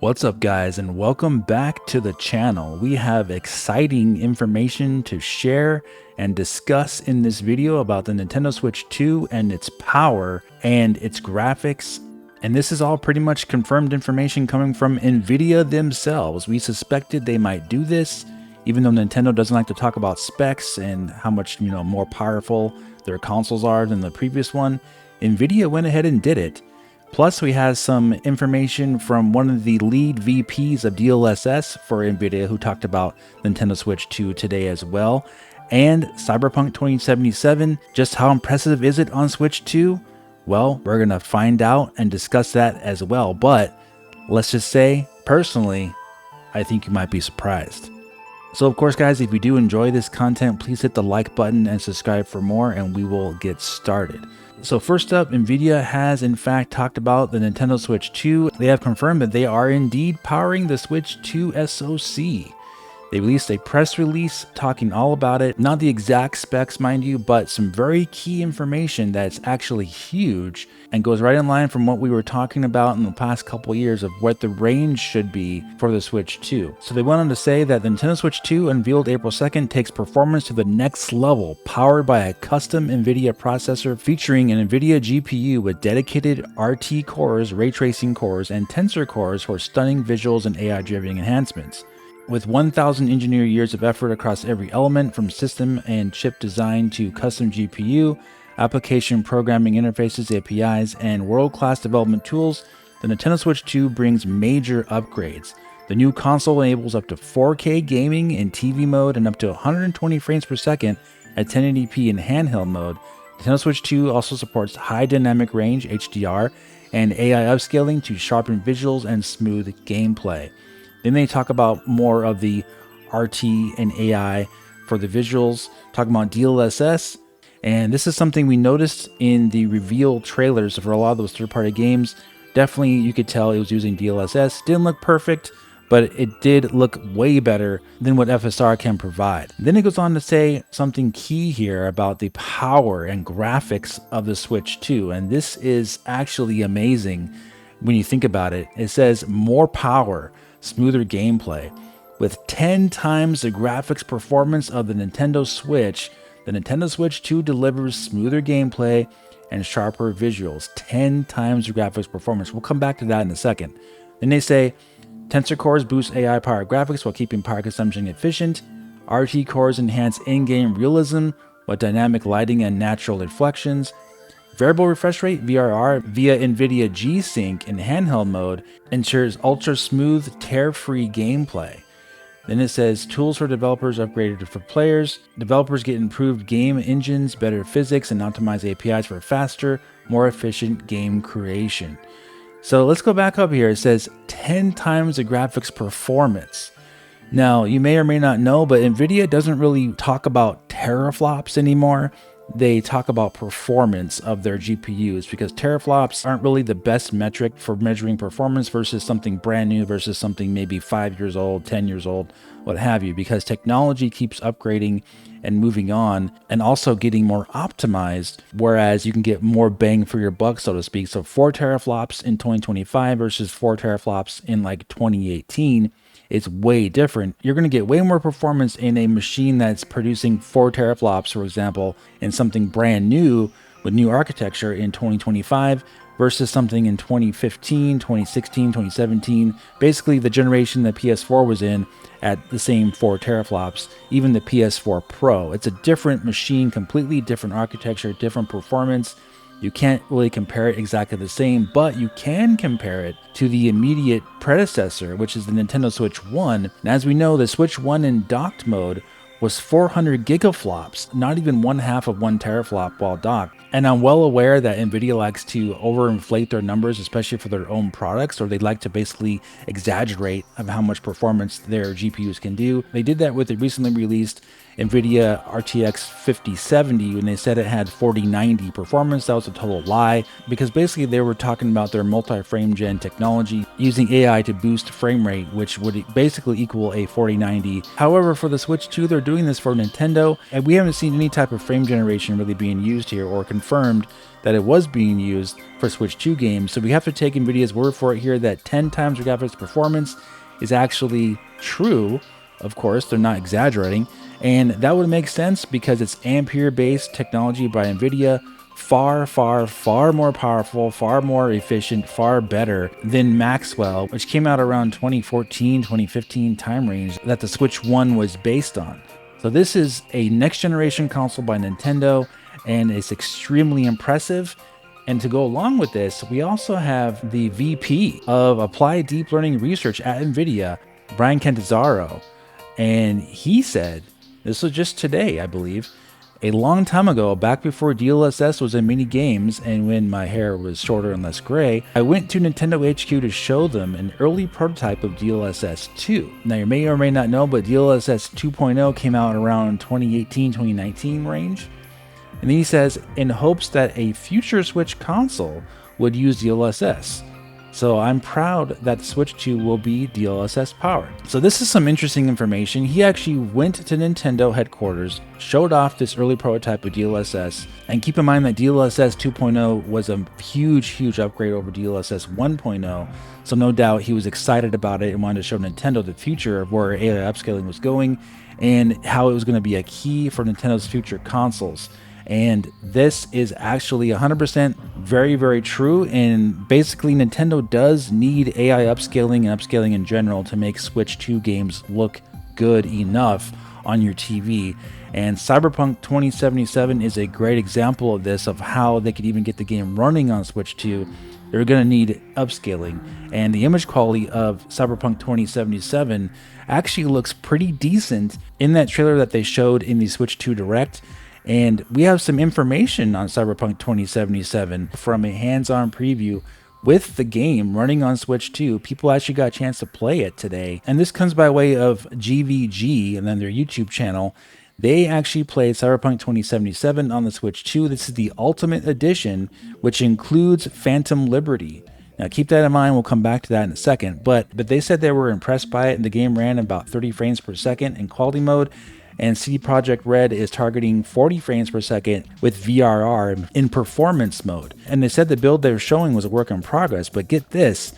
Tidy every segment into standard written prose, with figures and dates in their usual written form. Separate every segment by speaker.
Speaker 1: What's up guys, and welcome back to the channel. We have exciting information to share and discuss in this video about the Nintendo Switch 2 and its power and its graphics. And this is all pretty much confirmed information coming from Nvidia themselves. We suspected they might do this, even though Nintendo doesn't like to talk about specs and how much more powerful their consoles are than the previous one. Nvidia went ahead and did it. Plus, we have some information from one of the lead VPs of DLSS for Nvidia who talked about Nintendo Switch 2 today as well. And Cyberpunk 2077, just how impressive is it on Switch 2? Well, we're going to find out and discuss that as well. But let's just say, personally, I think you might be surprised. So of course, guys, if you do enjoy this content, please hit the like button and subscribe for more, and we will get started. So first up, Nvidia has in fact talked about the Nintendo Switch 2. They have confirmed that they are indeed powering the Switch 2 SoC. They released a press release talking all about it, not the exact specs mind you, but some very key information that's actually huge and goes right in line from what we were talking about in the past couple years of what the range should be for the Switch 2. So they went on to say that the Nintendo Switch 2, unveiled April 2nd, takes performance to the next level, powered by a custom Nvidia processor featuring an Nvidia GPU with dedicated RT cores, ray tracing cores, and tensor cores for stunning visuals and AI-driven enhancements. With 1,000 engineer years of effort across every element, from system and chip design to custom GPU, application programming interfaces, APIs, and world-class development tools, the Nintendo Switch 2 brings major upgrades. The new console enables up to 4K gaming in TV mode and up to 120 frames per second at 1080p in handheld mode. Nintendo Switch 2 also supports high dynamic range (HDR) and AI upscaling to sharpen visuals and smooth gameplay. Then they talk about more of the RT and AI for the visuals, talking about DLSS. And this is something we noticed in the reveal trailers for a lot of those third-party games. Definitely, you could tell it was using DLSS. Didn't look perfect, but it did look way better than what FSR can provide. Then it goes on to say something key here about the power and graphics of the Switch 2. And this is actually amazing when you think about it. It says more power, smoother gameplay. With 10 times the graphics performance of the Nintendo Switch, the Nintendo Switch 2 delivers smoother gameplay and sharper visuals. 10 times the graphics performance. We'll come back to that in a second. Then they say, tensor cores boost AI-powered graphics while keeping power consumption efficient. RT cores enhance in-game realism with dynamic lighting and natural inflections. Variable refresh rate (VRR) via Nvidia G-Sync in handheld mode ensures ultra-smooth, tear-free gameplay. Then it says tools for developers upgraded for players. Developers get improved game engines, better physics, and optimized APIs for faster, more efficient game creation. So let's go back up here. It says 10 times the graphics performance. Now, you may or may not know, but Nvidia doesn't really talk about teraflops anymore. They talk about performance of their GPUs because teraflops aren't really the best metric for measuring performance versus something brand new versus something maybe 5 years old, 10 years old, what have you, because technology keeps upgrading and moving on and also getting more optimized, whereas you can get more bang for your buck, so to speak. So 4 teraflops in 2025 versus 4 teraflops in like 2018. It's way different. You're going to get way more performance in a machine that's producing 4 teraflops, for example, in something brand new with new architecture in 2025 versus something in 2015, 2016, 2017, basically the generation that PS4 was in at the same 4 teraflops, even the PS4 Pro. It's a different machine, completely different architecture, different performance. You can't really compare it exactly the same, but you can compare it to the immediate predecessor, which is the Nintendo Switch 1. And as we know, the Switch 1 in docked mode was 400 gigaflops, not even 1/2 of 1 teraflop while docked. And I'm well aware that Nvidia likes to overinflate their numbers, especially for their own products, or they like to basically exaggerate of how much performance their GPUs can do. They did that with the recently released Nvidia RTX 5070 when they said it had 4090 performance. That was a total lie, because basically they were talking about their multi-frame gen technology using AI to boost frame rate, which would basically equal a 4090. However, for the Switch 2, they're doing this for Nintendo, and we haven't seen any type of frame generation really being used here, or confirmed that it was being used for Switch 2 games. So we have to take Nvidia's word for it here that 10 times the graphics performance is actually true. Of course, they're not exaggerating. And that would make sense because it's Ampere-based technology by Nvidia, far, far, far more powerful, far more efficient, far better than Maxwell, which came out around 2014, 2015 time range that the Switch 1 was based on. So this is a next generation console by Nintendo, and it's extremely impressive. And to go along with this, we also have the VP of Applied Deep Learning Research at Nvidia, Bryan Catanzaro, and he said, this was just today, I believe, a long time ago, back before DLSS was in many games and when my hair was shorter and less gray, I went to Nintendo HQ to show them an early prototype of DLSS 2. Now you may or may not know, but DLSS 2.0 came out around 2018-2019 range. And then he says, in hopes that a future Switch console would use DLSS. So I'm proud that the Switch 2 will be DLSS powered. So this is some interesting information. He actually went to Nintendo headquarters, showed off this early prototype of DLSS, and keep in mind that DLSS 2.0 was a huge upgrade over DLSS 1.0. So no doubt he was excited about it and wanted to show Nintendo the future of where AI upscaling was going and how it was going to be a key for Nintendo's future consoles. And this is actually 100% very true, and basically Nintendo does need AI upscaling and upscaling in general to make Switch 2 games look good enough on your TV. And Cyberpunk 2077 is a great example of this, of how they could even get the game running on Switch 2. They're going to need upscaling, and the image quality of Cyberpunk 2077 actually looks pretty decent in that trailer that they showed in the Switch 2 Direct. And we have some information on Cyberpunk 2077 from a hands-on preview with the game running on Switch 2. People actually got a chance to play it today. And this comes by way of GVG and then their YouTube channel. They actually played Cyberpunk 2077 on the Switch 2. This is the Ultimate Edition, which includes Phantom Liberty. Now keep that in mind, we'll come back to that in a second. But they said they were impressed by it, and the game ran about 30 frames per second in quality mode. And CD Projekt Red is targeting 40 frames per second with VRR in performance mode. And they said the build they were showing was a work in progress, but get this,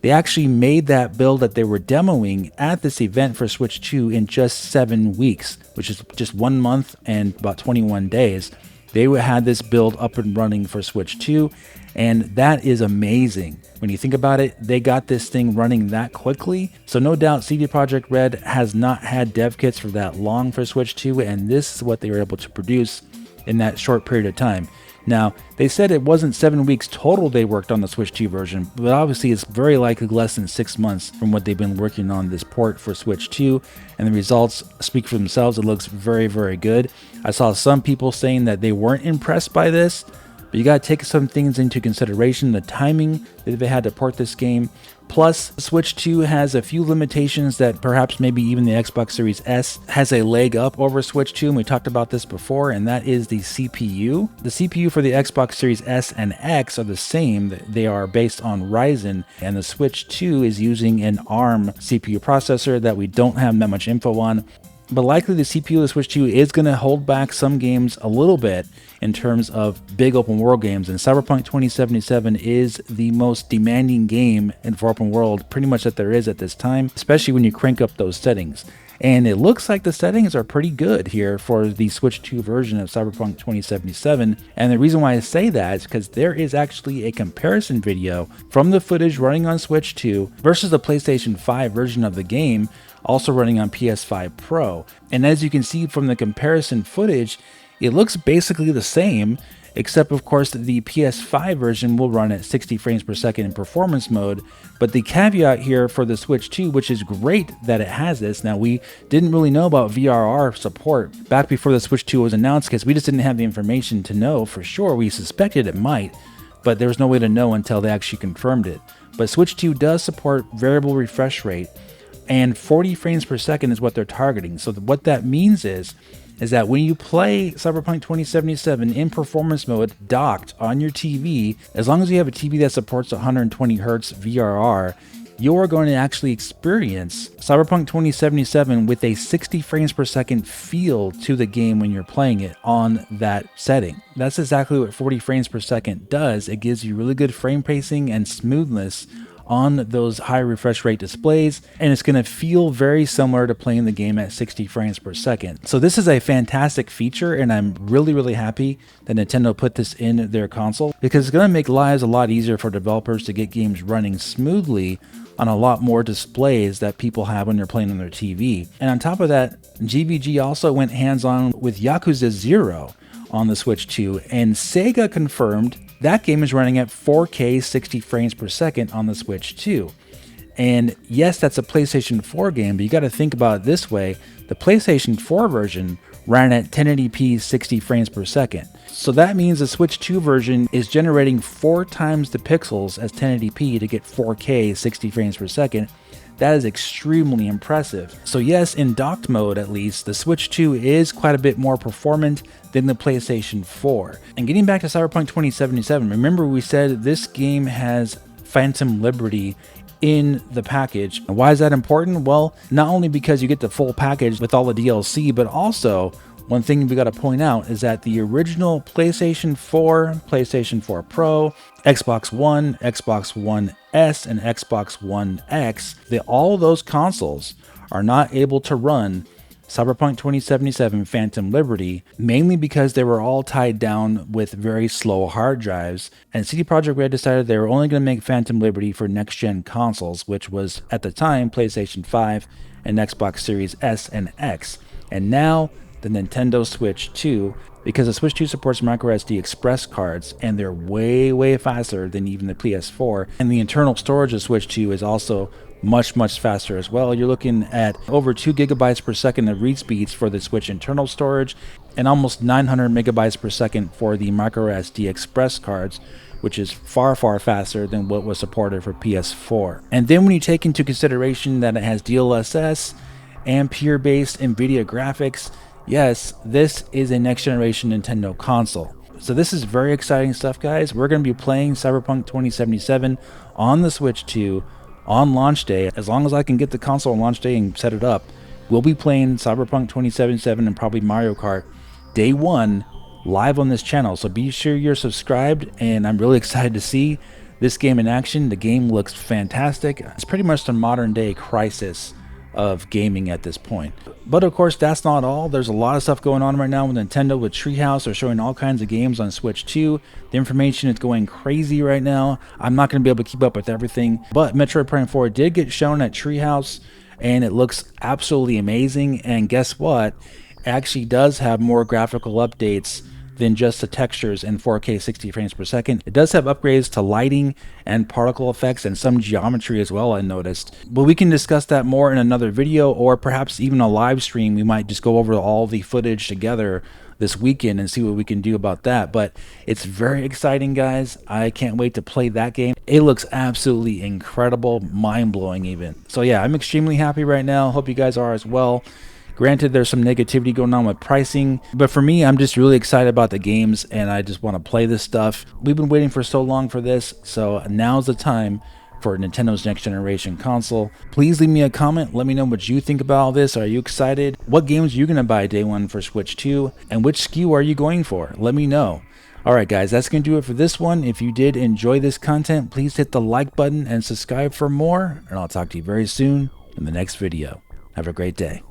Speaker 1: they actually made that build that they were demoing at this event for Switch 2 in just 7 weeks, which is just 1 month and about 21 days. They had this build up and running for Switch 2, and that is amazing. When you think about it, they got this thing running that quickly. So no doubt CD Projekt Red has not had dev kits for that long for Switch 2, and this is what they were able to produce in that short period of time. Now, they said it wasn't 7 weeks total they worked on the Switch 2 version, but obviously it's very likely less than 6 months from what they've been working on this port for Switch 2, and the results speak for themselves. It looks very good. I saw some people saying that they weren't impressed by this, but you got to take some things into consideration. The timing that they had to port this game. Plus, Switch 2 has a few limitations that perhaps maybe even the Xbox Series S has a leg up over Switch 2, and we talked about this before, and that is the CPU. The CPU for the Xbox Series S and X are the same. They are based on Ryzen, and the Switch 2 is using an ARM CPU processor that we don't have that much info on. But likely the CPU of the Switch 2 is going to hold back some games a little bit in terms of big open world games, and Cyberpunk 2077 is the most demanding game for open world pretty much that there is at this time, especially when you crank up those settings. And it looks like the settings are pretty good here for the Switch 2 version of Cyberpunk 2077. And the reason why I say that is because there is actually a comparison video from the footage running on Switch 2 versus the PlayStation 5 version of the game, also running on PS5 Pro. And as you can see from the comparison footage, it looks basically the same, except of course the PS5 version will run at 60 frames per second in performance mode. But the caveat here for the Switch 2, which is great that it has this. Now, we didn't really know about VRR support back before the Switch 2 was announced because we just didn't have the information to know for sure. We suspected it might, but there was no way to know until they actually confirmed it. But Switch 2 does support variable refresh rate, and 40 frames per second is what they're targeting. So what that means is that when you play Cyberpunk 2077 in performance mode docked on your TV, as long as you have a TV that supports 120 Hertz VRR, you're going to actually experience Cyberpunk 2077 with a 60 frames per second feel to the game when you're playing it on that setting. That's exactly what 40 frames per second does. It gives you really good frame pacing and smoothness on those high refresh rate displays, and it's going to feel very similar to playing the game at 60 frames per second. So this is a fantastic feature, and I'm really happy that Nintendo put this in their console, because it's going to make lives a lot easier for developers to get games running smoothly on a lot more displays that people have when they're playing on their TV. And on top of that, GVG also went hands-on with Yakuza 0 on the Switch 2, and Sega confirmed that game is running at 4K 60 frames per second on the Switch 2. And yes, that's a PlayStation 4 game, but you got to think about it this way. The PlayStation 4 version ran at 1080p 60 frames per second. So that means the Switch 2 version is generating 4 times the pixels as 1080p to get 4K 60 frames per second. That is extremely impressive. So yes, in docked mode at least, the Switch 2 is quite a bit more performant than the PlayStation 4. And getting back to Cyberpunk 2077, remember we said this game has Phantom Liberty in the package. And why is that important? Well, not only because you get the full package with all the DLC, but also one thing we got to point out is that the original PlayStation 4, PlayStation 4 Pro, Xbox One, Xbox One S, and Xbox One X, all those consoles are not able to run Cyberpunk 2077 Phantom Liberty, mainly because they were all tied down with very slow hard drives, and CD Projekt Red decided they were only going to make Phantom Liberty for next-gen consoles, which was, at the time, PlayStation 5 and Xbox Series S and X. And now, the Nintendo Switch 2, because the Switch 2 supports microSD Express cards, and they're way faster than even the PS4, and the internal storage of Switch 2 is also much faster as well. You're looking at over 2 gigabytes per second of read speeds for the Switch internal storage, and almost 900 megabytes per second for the microSD Express cards, which is far faster than what was supported for PS4. And then when you take into consideration that it has DLSS, Ampere-based Nvidia graphics, yes, this is a next generation Nintendo console. So this is very exciting stuff, guys. We're going to be playing Cyberpunk 2077 on the Switch 2 on launch day. As long as I can get the console on launch day and set it up, we'll be playing Cyberpunk 2077 and probably Mario Kart day one live on this channel. So be sure you're subscribed, and I'm really excited to see this game in action. The game looks fantastic. It's pretty much the modern day Crysis of gaming at this point. But of course, that's not all. There's a lot of stuff going on right now with Nintendo, with Treehouse. They're showing all kinds of games on Switch 2. The information is going crazy right now. I'm not going to be able to keep up with everything, but Metroid Prime 4 did get shown at Treehouse, and it looks absolutely amazing. And guess what? It actually does have more graphical updates than just the textures in 4K 60 frames per second. It does have upgrades to lighting and particle effects and some geometry as well, I noticed. But we can discuss that more in another video, or perhaps even a live stream. We might just go over all the footage together this weekend and see what we can do about that. But it's very exciting, guys. I can't wait to play that game. It looks absolutely incredible, mind-blowing even. So yeah, I'm extremely happy right now. Hope you guys are as well. Granted, there's some negativity going on with pricing, but for me, I'm just really excited about the games, and I just want to play this stuff. We've been waiting for so long for this, so now's the time for Nintendo's next generation console. Please leave me a comment. Let me know what you think about all this. Are you excited? What games are you going to buy day one for Switch 2? And which SKU are you going for? Let me know. Alright guys, that's going to do it for this one. If you did enjoy this content, please hit the like button and subscribe for more, and I'll talk to you very soon in the next video. Have a great day.